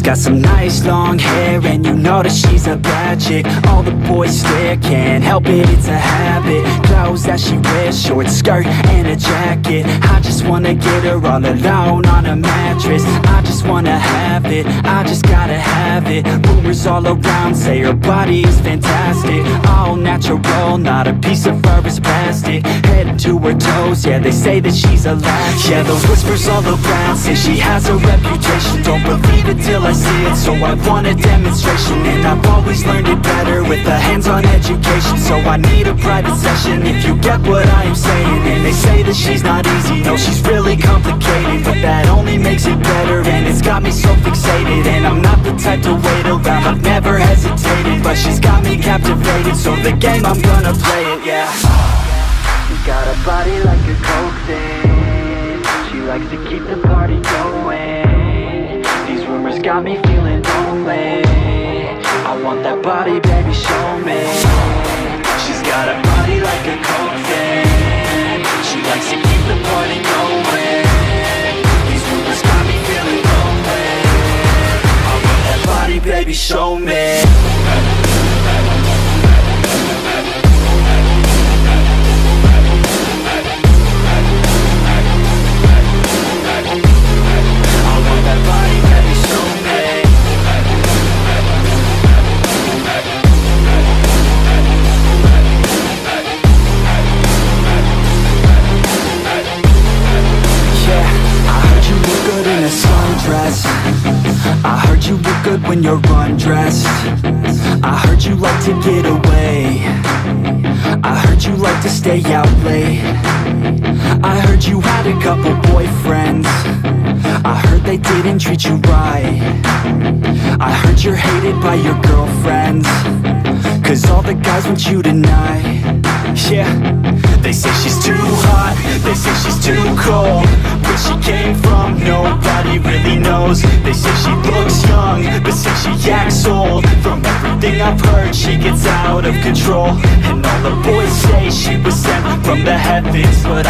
got some nice long hair, and you know that she's a bad chick. All the boys stare, can't help it, it's a habit. Clothes that she wears, short skirt and a jacket. I just wanna get her all alone on a mattress. I just wanna have it, I just gotta have it. Rumors all around say her body is fantastic. All natural, not a piece of fur is plastic. Head to her toes, yeah, they say that she's a latch. Yeah, the whispers all around say she has a reputation. Don't believe it till I see it, so I want a demonstration. And I've always learned it better with a hands-on education. So I need a private session, if you get what I am saying. And they say that she's not easy, no, she's really complicated, but that only makes it better, and it's got me so fixated. And I'm not the type to wait around, I've never hesitated, but she's got me captivated, so the game, I'm gonna play it, yeah. She got a body like a coke thing, she likes to keep the party going. These rumors got me feeling lonely, I want that body, baby, show me. She's got a body like a coke thing, she likes to keep the party going. These rumors got me feeling lonely, I want that body, baby, show me. I heard you look good when you're undressed. I heard you like to get away. I heard you like to stay out late. I heard you had a couple boyfriends. I heard they didn't treat you right. I heard you're hated by your girlfriends, cause all the guys want you tonight. Yeah, they say she's too hot, they say she's too cold. Where she came from, nobody really knows. They say she looks young, but say she acts old. From everything I've heard, she gets out of control. And all the boys say she was sent from the heavens, but